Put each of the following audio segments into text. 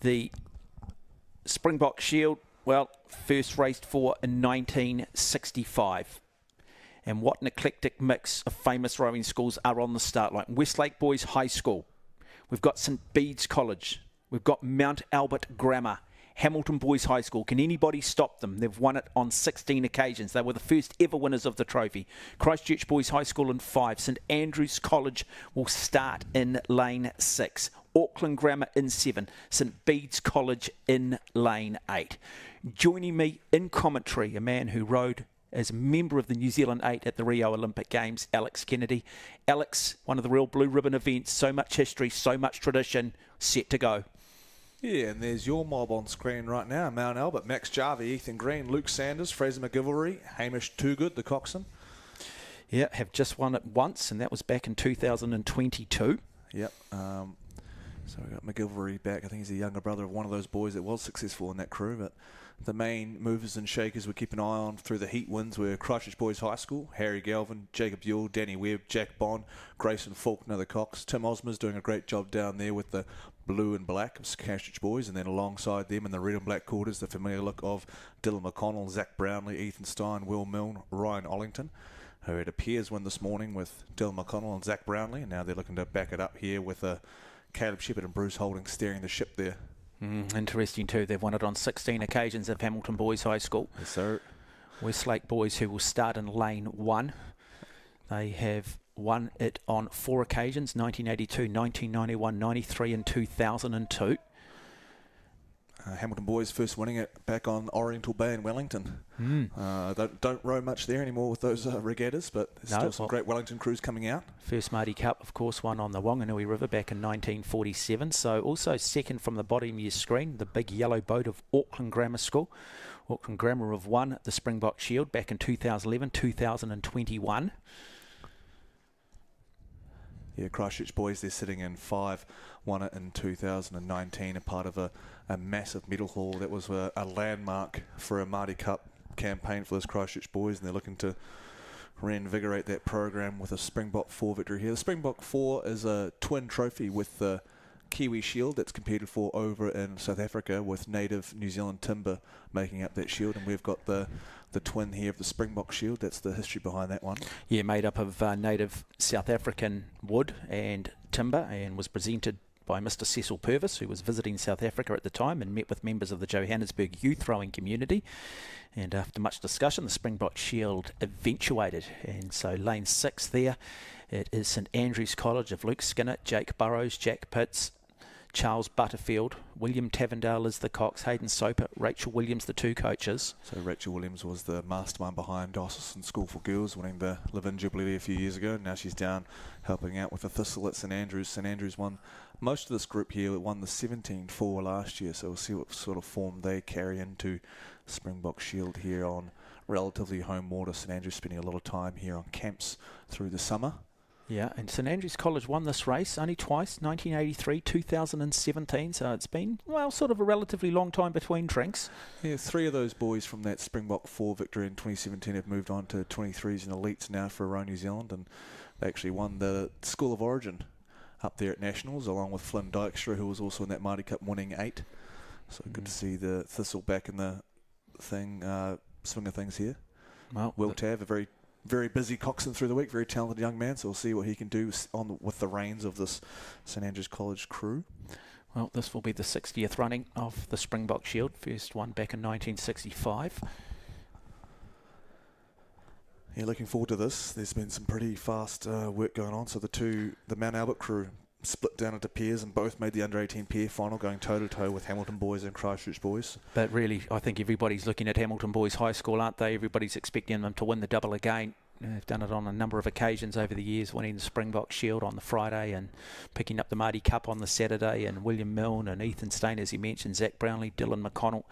The Springbok Shield, well, first raced for in 1965. And what an eclectic mix of famous rowing schools are on the start line. Westlake Boys High School. We've got St Bede's College. We've got Mount Albert Grammar. Hamilton Boys High School. Can anybody stop them? They've won it on 16 occasions. They were the first ever winners of the trophy. Christchurch Boys High School in 5. St Andrews College will start in lane 6. Auckland Grammar in 7. St Bede's College in lane 8. Joining me in commentary, a man who rode as a member of the New Zealand 8 at the Rio Olympic Games, Alex Kennedy. Alex, one of the real blue ribbon events, so much history, so much tradition, set to go. Yeah, and there's your mob on screen right now. Mount Albert, Max Jarvie, Ethan Green, Luke Sanders, Fraser McGilvery, Hamish Toogood, the coxswain. Yeah, have just won it once, and that was back in 2022. Yep. So we've got McGilvery back. I think he's the younger brother of one of those boys that was successful in that crew. But the main movers and shakers we keep an eye on through the heat wins were Christchurch Boys High School, Harry Galvin, Jacob Yule, Danny Webb, Jack Bond, Grayson Faulkner, the Cox. Tim Osmer's doing a great job down there with the blue and black of Christchurch Boys, and then alongside them in the red and black quarters, the familiar look of Dylan McConnell, Zach Brownlee, Ethan Stein, Will Milne, Ryan Ollington, who had a peers win this morning with Dylan McConnell and Zach Brownlee, and now they're looking to back it up here with Caleb Shepherd and Bruce Holding steering the ship there. Interesting too. They've won it on 16 occasions at Hamilton Boys High School. Yes, sir. Westlake Boys, who will start in lane 1. They have won it on 4 occasions, 1982, 1991, 93 and 2002. Hamilton Boys first winning it back on Oriental Bay in Wellington. Don't row much there anymore with those regattas, but there's still some great Wellington crews coming out. First Maadi Cup, of course, won on the Wanganui River back in 1947. So also second from the bottom of your screen, the big yellow boat of Auckland Grammar School. Auckland Grammar have won the Springbok Shield back in 2011, 2021. Yeah, Christchurch Boys, they're sitting in 5, won it in 2019, a part of a massive medal haul that was a landmark for a Maadi Cup campaign for those Christchurch Boys, and they're looking to reinvigorate that program with a Springbok 4 victory here. The Springbok 4 is a twin trophy with the Kiwi Shield that's competed for over in South Africa, with native New Zealand timber making up that shield, and we've got the twin here of the Springbok Shield. That's the history behind that one. Yeah, made up of native South African wood and timber, and was presented by Mr. Cecil Purvis, who was visiting South Africa at the time and met with members of the Johannesburg youth rowing community. And after much discussion, the Springbok Shield eventuated. And so lane 6 there, it is St Andrews College of Luke Skinner, Jake Burrows, Jack Pitts, Charles Butterfield, William Tavendale is the Cox, Hayden Soper, Rachel Williams, the 2 coaches. So Rachel Williams was the mastermind behind Diocesan School for Girls, winning the Live-In Jubilee a few years ago. Now she's down helping out with the Thistle at St Andrews. St Andrews won most of this group here. It won the 17-4 last year, so we'll see what sort of form they carry into Springbok Shield here on relatively home water. St Andrews spending a lot of time here on camps through the summer. Yeah, and St Andrews College won this race only twice, 1983, 2017, so it's been, well, sort of a relatively long time between drinks. Yeah, 3 of those boys from that Springbok 4 victory in 2017 have moved on to 23s and elites now for Row New Zealand, and they actually won the School of Origin up there at Nationals, along with Flynn Dykstra, who was also in that Maadi Cup winning 8. So good to see the Thistle back in the swing of things here. Well, Will Tav, a very busy coxswain through the week, very talented young man, so we'll see what he can do with the reins of this St Andrews College crew. Well, this will be the 60th running of the Springbok Shield, first one back in 1965. Yeah, looking forward to this. There's been some pretty fast work going on, so the Mount Albert crew split down into pairs and both made the under-18 pair final, going toe-to-toe with Hamilton Boys and Christchurch Boys. But really, I think everybody's looking at Hamilton Boys High School, aren't they? Everybody's expecting them to win the double again. They've done it on a number of occasions over the years, winning the Springbok Shield on the Friday and picking up the Maadi Cup on the Saturday, and William Milne and Ethan Stein, as you mentioned, Zach Brownlee, Dylan McConnell,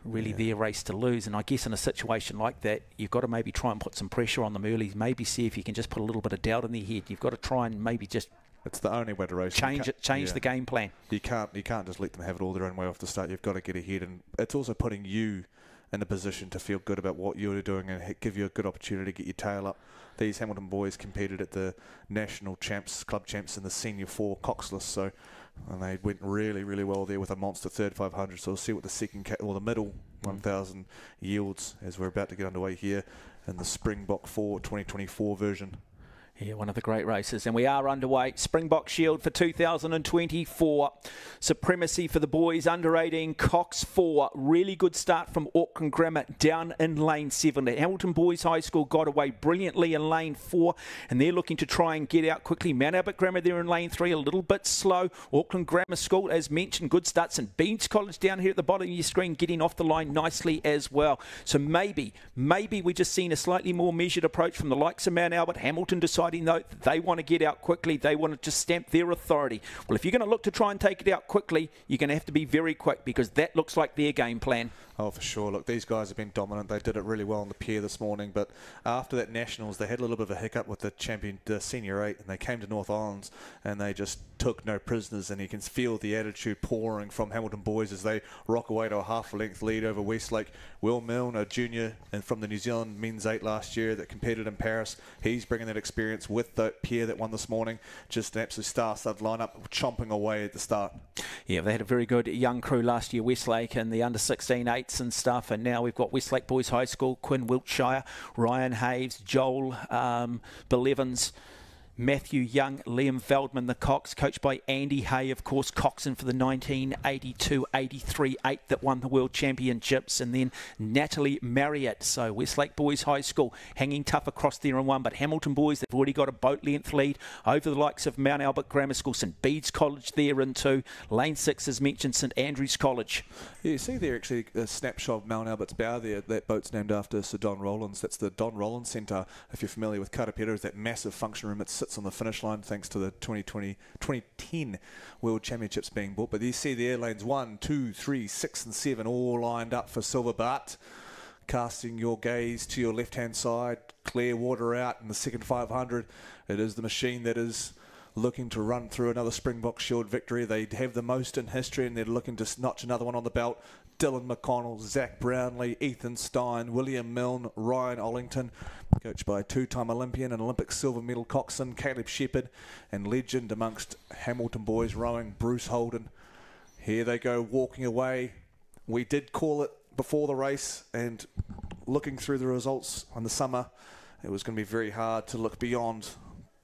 really their race to lose. And I guess in a situation like that, you've got to maybe try and put some pressure on them early, maybe see if you can just put a little bit of doubt in their head. You've got to try and maybe just it's the only way to race. Change the game plan. You can't just let them have it all their own way off the start. You've got to get ahead, and it's also putting you in a position to feel good about what you're doing and give you a good opportunity to get your tail up. These Hamilton boys competed at the national champs, club champs in the senior 4 coxless, so And they went really, really well there with a monster third 500. So we'll see what the second or the middle 1,000 yields as we're about to get underway here in the Springbok 4 2024 version. Yeah, one of the great races. And we are underway. Springbok Shield for 2024. Supremacy for the boys under 18. Cox 4. Really good start from Auckland Grammar down in lane 7. The Hamilton Boys High School got away brilliantly in lane 4. And they're looking to try and get out quickly. Mount Albert Grammar there in lane 3. A little bit slow. Auckland Grammar School, as mentioned, good starts. And Beans College down here at the bottom of your screen getting off the line nicely as well. So maybe we're just seeing a slightly more measured approach from the likes of Mount Albert. Hamilton deciding though they want to get out quickly, they want to just stamp their authority. Well, if you're going to look to try and take it out quickly, you're going to have to be very quick because that looks like their game plan. Oh, for sure. Look, these guys have been dominant. They did it really well on the pier this morning, but after that Nationals, they had a little bit of a hiccup with the champion, the Senior 8, and they came to North Islands, and they just took no prisoners, and you can feel the attitude pouring from Hamilton Boys as they rock away to a half-length lead over Westlake. Will Milne, a junior and from the New Zealand Men's 8 last year that competed in Paris, he's bringing that experience with the pier that won this morning. Just an absolute star-studded lineup, chomping away at the start. Yeah, they had a very good young crew last year, Westlake, and the under-16 8s and stuff, and now we've got Westlake Boys High School, Quinn Wiltshire, Ryan Haves, Joel Bill Evans, Matthew Young, Liam Feldman, the Cox, coached by Andy Hay, of course, coxswain for the 1982-83 8 that won the World Championships, and then Natalie Marriott. So Westlake Boys High School hanging tough across there in one, but Hamilton Boys, they've already got a boat length lead over the likes of Mount Albert Grammar School, St Bede's College there in 2. Lane 6, as mentioned, St Andrews College. Yeah, you see there actually a snapshot of Mount Albert's bow there. That boat's named after Sir Don Rollins. That's the Don Rollins Centre. If you're familiar with Karapera, is that massive function room. It sits on the finish line thanks to the 2010 World Championships being bought. But you see there lanes 1, 2, 3, 6 and 7 all lined up for silver. But casting your gaze to your left-hand side, clear water out in the second 500. It is the machine that is looking to run through another Springbok Shield victory. They have the most in history, and they're looking to notch another one on the belt. Dylan McConnell, Zach Brownlee, Ethan Stein, William Milne, Ryan Ollington, coached by two-time Olympian and Olympic silver medal coxswain Caleb Shepherd, and legend amongst Hamilton Boys rowing Bruce Holden. Here they go, walking away. We did call it before the race, and looking through the results in the summer, it was going to be very hard to look beyond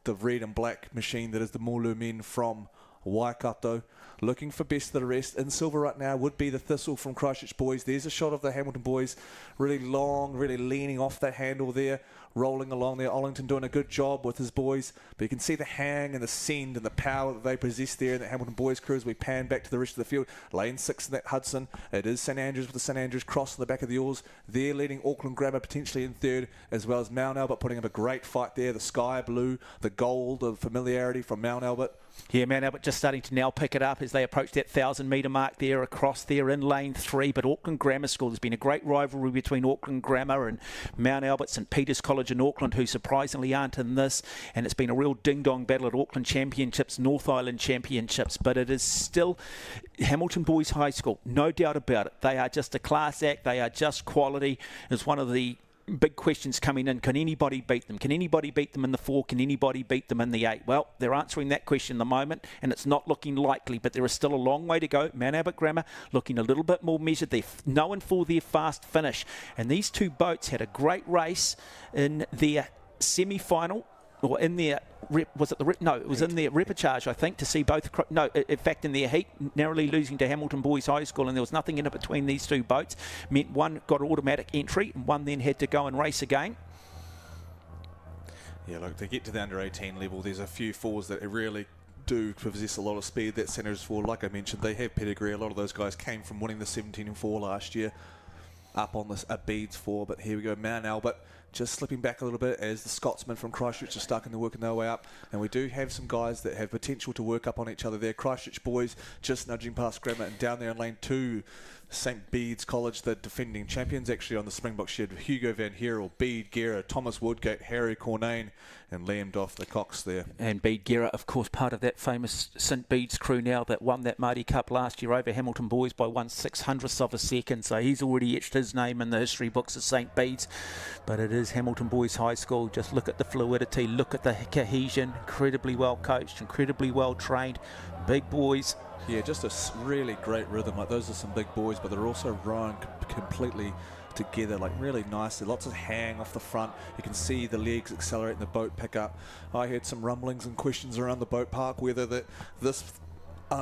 the red and black machine that is the Mulu men from Waikato. Looking for best of the rest. In silver right now would be the Thistle from Christchurch Boys. There's a shot of the Hamilton Boys, really long, really leaning off that handle there, rolling along there. Ollington doing a good job with his boys, but you can see the hang and the send and the power that they possess there in the Hamilton Boys crew as we pan back to the rest of the field. Lane 6 in that Hudson. It is St Andrews with the St Andrews cross on the back of the oars. They're leading Auckland Grammar potentially in third, as well as Mount Albert putting up a great fight there. The sky blue, the gold, the familiarity from Mount Albert. Yeah, Mount Albert just starting to now pick it up as they approach that 1,000-metre mark there across there in lane 3. But Auckland Grammar School, there's been a great rivalry between Auckland Grammar and Mount Albert, St Peter's College in Auckland, who surprisingly aren't in this. And it's been a real ding-dong battle at Auckland Championships, North Island Championships. But it is still Hamilton Boys High School, no doubt about it. They are just a class act. They are just quality. It's one of the big questions coming in. Can anybody beat them? Can anybody beat them in the 4? Can anybody beat them in the 8? Well, they're answering that question at the moment, and it's not looking likely, but there is still a long way to go. Mount Albert Grammar looking a little bit more measured. They're known for their fast finish, and these two boats had a great race in their semi-final, or in their it was in their repechage, I think, to see both. No, in fact, in their heat, narrowly losing to Hamilton Boys High School, and there was nothing in it between these two boats. Meant one got automatic entry, and one then had to go and race again. Yeah, look, to get to the under-18 level, there's a few 4s that really do possess a lot of speed. That Centres 4, like I mentioned, they have pedigree. A lot of those guys came from winning the 17 and 4 last year, up on this Beads 4. But here we go, Mount Albert just slipping back a little bit as the Scotsmen from Christchurch are stuck in the working their way up. And we do have some guys that have potential to work up on each other there. Christchurch Boys just nudging past Grammar, and down there in lane 2, St Bede's College, the defending champions actually on the Springbok shed. Hugo Van Herel, Bede Guerra, Thomas Woodgate, Harry Cornane, and Liam Doff, the Cox there. And Bede Guerra, of course, part of that famous St Bede's crew now that won that Maadi Cup last year over Hamilton Boys by 1/600th of a second. So he's already etched his name in the history books of St Bede's. But it is Hamilton Boys High School. Just look at the fluidity, look at the cohesion. Incredibly well coached, incredibly well trained. Big boys. Yeah, just a really great rhythm. Like, those are some big boys, but they're also rowing completely together, like really nicely. Lots of hang off the front. You can see the legs accelerate and the boat pick up. I heard some rumblings and questions around the boat park whether this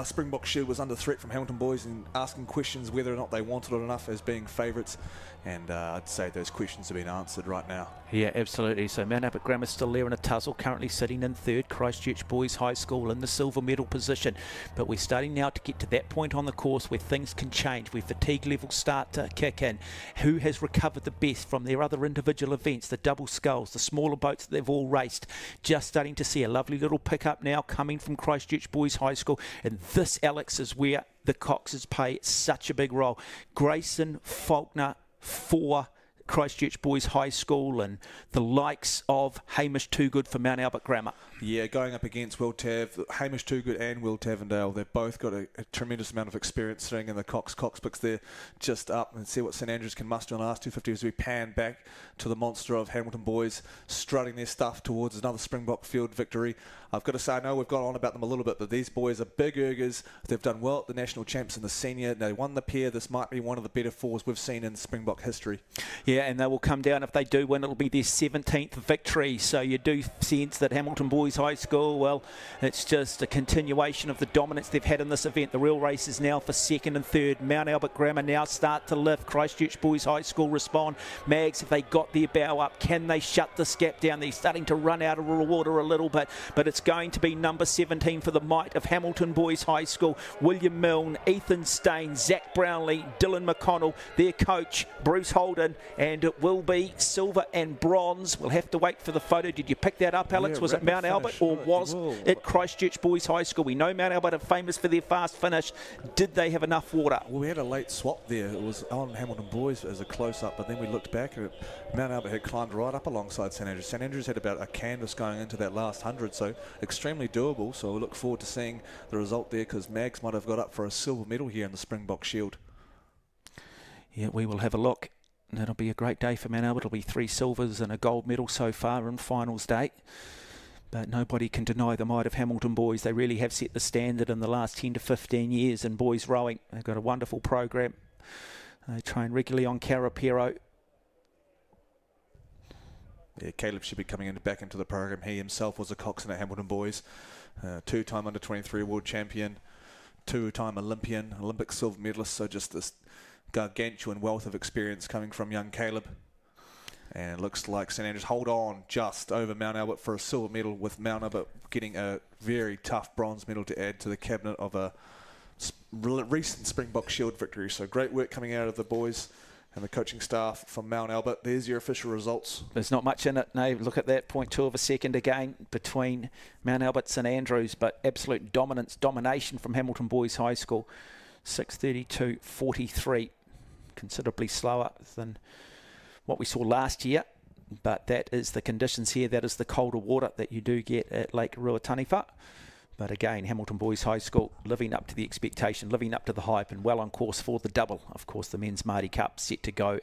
Springbok Shield was under threat from Hamilton Boys, and asking questions whether or not they wanted it enough as being favourites, and I'd say those questions have been answered right now. Yeah, absolutely. So Mount Albert Grammar still there in a tussle, currently sitting in third. Christchurch Boys High School in the silver medal position. But we're starting now to get to that point on the course where things can change, where fatigue levels start to kick in. Who has recovered the best from their other individual events, the double sculls, the smaller boats that they've all raced? Just starting to see a lovely little pickup now coming from Christchurch Boys High School. And this, Alex, is where the Coxes play such a big role. Grayson Faulkner for Christchurch Boys High School, and the likes of Hamish Toogood for Mount Albert Grammar. Yeah, going up against Will Tav, Hamish Toogood and Will Tavendale, they've both got a tremendous amount of experience sitting in the Cox books. They're just up, and see what St Andrews can muster in the last 250 as we pan back to the monster of Hamilton Boys strutting their stuff towards another Springbok Field victory. I've got to say, I know we've gone on about them a little bit, but these boys are big ergers. They've done well at the national champs in the senior. They won the pair. This might be one of the better fours we've seen in Springbok history. Yeah, and they will come down. If they do win, it'll be their 17th victory. So you do sense that Hamilton Boys High School, well, it's just a continuation of the dominance they've had in this event. The real race is now for second and third. Mount Albert Grammar now start to lift. Christchurch Boys High School respond. Mags, if they got their bow up, can they shut this gap down? They're starting to run out of water a little bit, but it's going to be number 17 for the might of Hamilton Boys High School. William Milne, Ethan Stain, Zach Brownlee, Dylan McConnell, their coach, Bruce Holden, and it will be silver and bronze. We'll have to wait for the photo. Did you pick that up, Alex? Yeah, was it Mount Albert or was it Christchurch Boys High School? We know Mount Albert are famous for their fast finish. Did they have enough water? Well, we had a late swap there. It was on Hamilton Boys as a close-up, but then we looked back and Mount Albert had climbed right up alongside St Andrews. St Andrews had about a canvas going into that last 100, so extremely doable. So we look forward to seeing the result there, because Mags might have got up for a silver medal here in the Springbok Shield. Yeah, we will have a look. That'll be a great day for Mount Albert. It'll be 3 silvers and a gold medal so far in finals day. But nobody can deny the might of Hamilton Boys. They really have set the standard in the last 10 to 15 years in boys rowing. They've got a wonderful program. They train regularly on Carapero. Yeah, Caleb should be coming back into the program. He himself was a coxswain at Hamilton Boys, 2-time under-23 world champion, 2-time Olympian, Olympic silver medalist. So just this gargantuan wealth of experience coming from young Caleb. And it looks like St Andrews hold on just over Mount Albert for a silver medal, with Mount Albert getting a very tough bronze medal to add to the cabinet of a recent Springbok Shield victory. So great work coming out of the boys and the coaching staff from Mount Albert. There's your official results. There's not much in it. No, look at that, 0.2 of a second again between Mount Albert and St Andrews, but absolute domination from Hamilton Boys High School. 6:32.43, considerably slower than what we saw last year, but that is the conditions here. That is the colder water that you do get at Lake Ruataniwha. But again, Hamilton Boys High School living up to the expectation, living up to the hype, and well on course for the double. Of course, the Men's Maadi Cup set to go